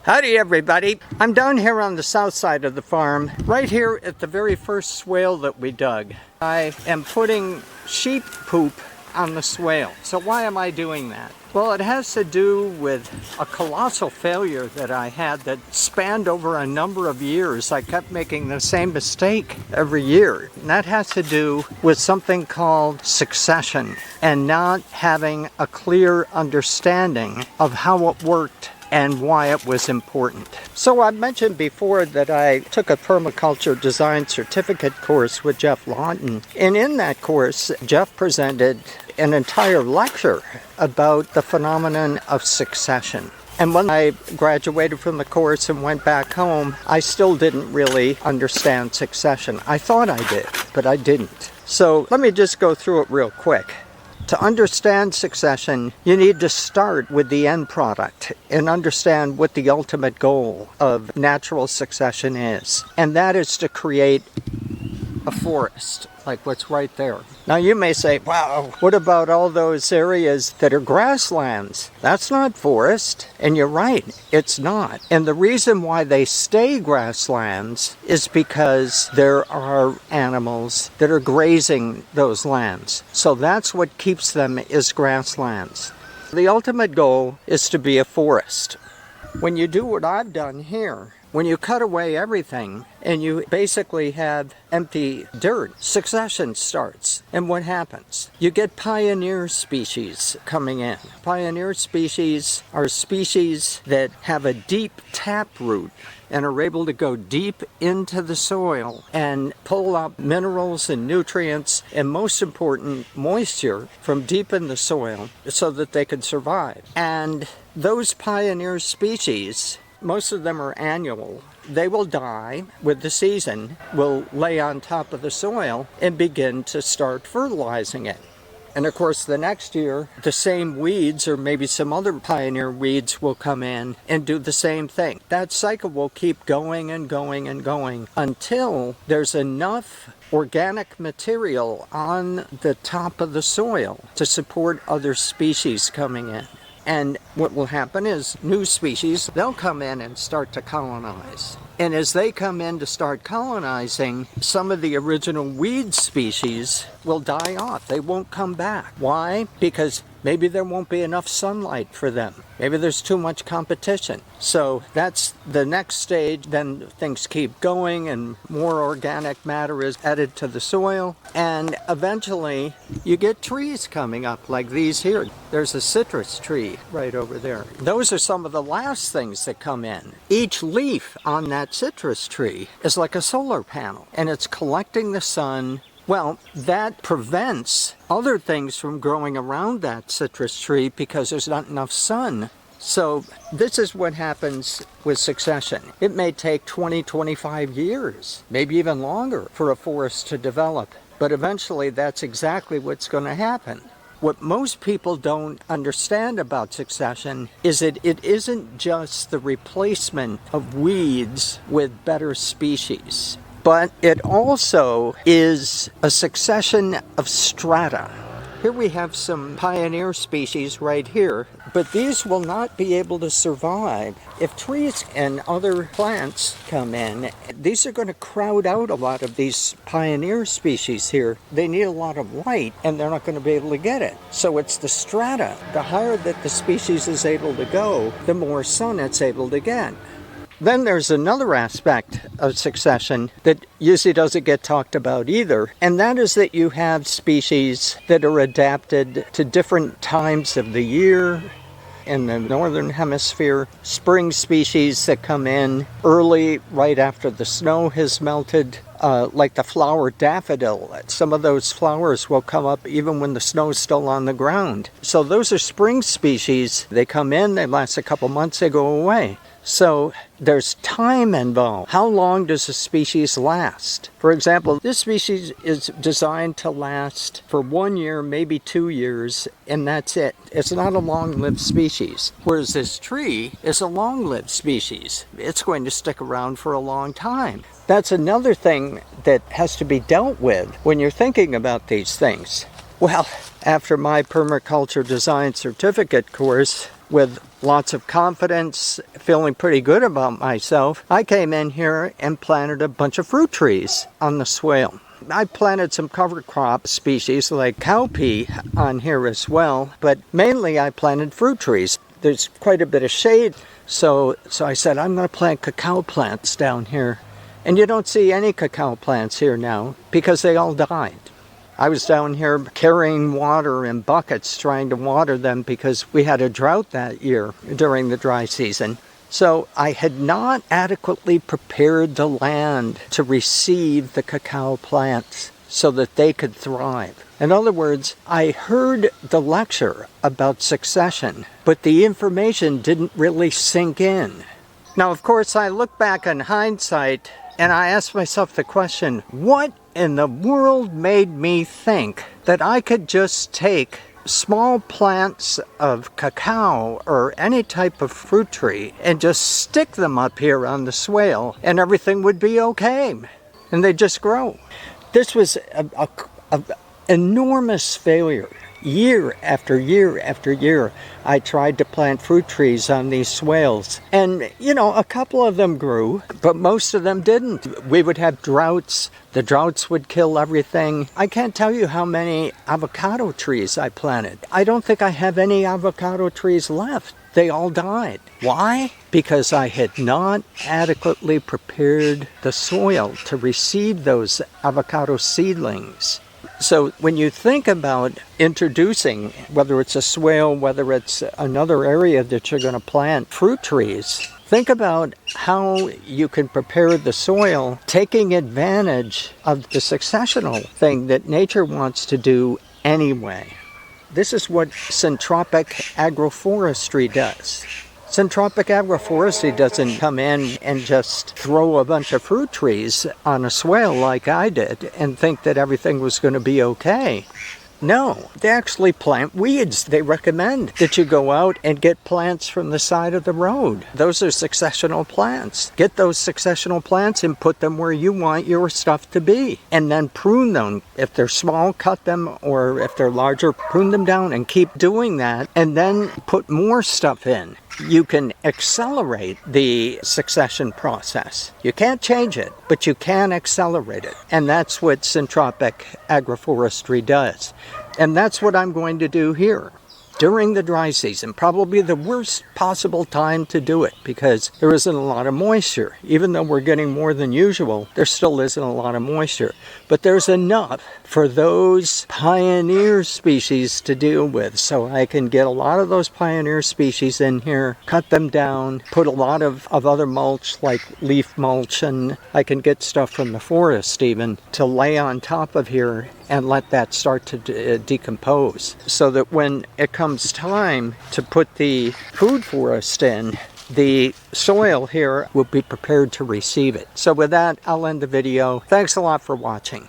Howdy everybody. I'm down here on the south side of the farm, right here at the very first swale that we dug. I am putting sheep poop on the swale. So why am I doing that? Well, it has to do with a colossal failure that I had that spanned over a number of years. I kept making the same mistake every year. And that has to do with something called succession and not having a clear understanding of how it worked and why it was important. So I mentioned before that I took a permaculture design certificate course with Jeff Lawton. And in that course, Jeff presented an entire lecture about the phenomenon of succession. And when I graduated from the course and went back home, I still didn't really understand succession. I thought I did, but I didn't. So let me just go through it real quick. To understand succession, you need to start with the end product and understand what the ultimate goal of natural succession is. And that is to create a forest, like what's right there. Now you may say, wow, what about all those areas that are grasslands? That's not forest. And you're right, it's not. And the reason why they stay grasslands is because there are animals that are grazing those lands. So that's what keeps them as grasslands. The ultimate goal is to be a forest. When you do what I've done here, when you cut away everything and you basically have empty dirt, succession starts. And what happens? You get pioneer species coming in. Pioneer species are species that have a deep taproot and are able to go deep into the soil and pull up minerals and nutrients and, most important, moisture from deep in the soil so that they can survive. And those pioneer species, most of them are annual. They will die with the season, will lay on top of the soil and begin to start fertilizing it. And of course the next year, the same weeds or maybe some other pioneer weeds will come in and do the same thing. That cycle will keep going and going and going until there's enough organic material on the top of the soil to support other species coming in. And what will happen is new species, they'll come in and start to colonize. And as they come in to start colonizing, some of the original weed species will die off. They won't come back. Why? Because maybe there won't be enough sunlight for them. Maybe there's too much competition. So that's the next stage. Then things keep going and more organic matter is added to the soil. And eventually you get trees coming up like these here. There's a citrus tree right over there. Those are some of the last things that come in. Each leaf on that citrus tree is like a solar panel and it's collecting the sun. Well, that prevents other things from growing around that citrus tree because there's not enough sun. So this is what happens with succession. It may take 20, 25 years, maybe even longer for a forest to develop. But eventually that's exactly what's going to happen. What most people don't understand about succession is that it isn't just the replacement of weeds with better species, but it also is a succession of strata. Here we have some pioneer species right here, but these will not be able to survive. If trees and other plants come in, these are going to crowd out a lot of these pioneer species here. They need a lot of light and they're not going to be able to get it. So it's the strata. The higher that the species is able to go, the more sun it's able to get. Then there's another aspect of succession that usually doesn't get talked about either, and that is that you have species that are adapted to different times of the year. In the northern hemisphere, spring species that come in early, right after the snow has melted, like the flower daffodil. Some of those flowers will come up even when the snow's still on the ground. So those are spring species. They come in, they last a couple months, they go away. So there's time involved. How long does a species last? For example, this species is designed to last for 1 year, maybe 2 years, and that's it. It's not a long-lived species. Whereas this tree is a long-lived species. It's going to stick around for a long time. That's another thing that has to be dealt with when you're thinking about these things. Well, after my permaculture design certificate course with lots of confidence, feeling pretty good about myself, I came in here and planted a bunch of fruit trees on the swale. I planted some cover crop species like cowpea on here as well, but mainly I planted fruit trees. There's quite a bit of shade, so I said I'm going to plant cacao plants down here. And you don't see any cacao plants here now because they all died. I was down here carrying water in buckets trying to water them because we had a drought that year during the dry season. So I had not adequately prepared the land to receive the cacao plants so that they could thrive. In other words, I heard the lecture about succession, but the information didn't really sink in. Now, of course, I look back in hindsight and I ask myself the question, what in the world made me think that I could just take small plants of cacao or any type of fruit tree and just stick them up here on the swale and everything would be okay and they just grow? This was an enormous failure. Year after year after year, I tried to plant fruit trees on these swales. And, a couple of them grew, but most of them didn't. We would have droughts. The droughts would kill everything. I can't tell you how many avocado trees I planted. I don't think I have any avocado trees left. They all died. Why? Because I had not adequately prepared the soil to receive those avocado seedlings. So when you think about introducing, whether it's a swale, whether it's another area that you're going to plant fruit trees, think about how you can prepare the soil, taking advantage of the successional thing that nature wants to do anyway. This is what syntropic agroforestry does. Syntropic agroforestry doesn't come in and just throw a bunch of fruit trees on a swale like I did and think that everything was going to be okay. No, they actually plant weeds. They recommend that you go out and get plants from the side of the road. Those are successional plants. Get those successional plants and put them where you want your stuff to be. And then prune them. If they're small, cut them, or if they're larger, prune them down and keep doing that. And then put more stuff in. You can accelerate the succession process. You can't change it, but you can accelerate it. And that's what syntropic agroforestry does. And that's what I'm going to do here during the dry season. Probably the worst possible time to do it because there isn't a lot of moisture. Even though we're getting more than usual, there still isn't a lot of moisture. But there's enough for those pioneer species to deal with. So I can get a lot of those pioneer species in here, cut them down, put a lot of other mulch like leaf mulch, and I can get stuff from the forest even to lay on top of here and let that start to decompose so that when it comes time to put the food forest in, the soil here will be prepared to receive it. So with that, I'll end the video. Thanks a lot for watching.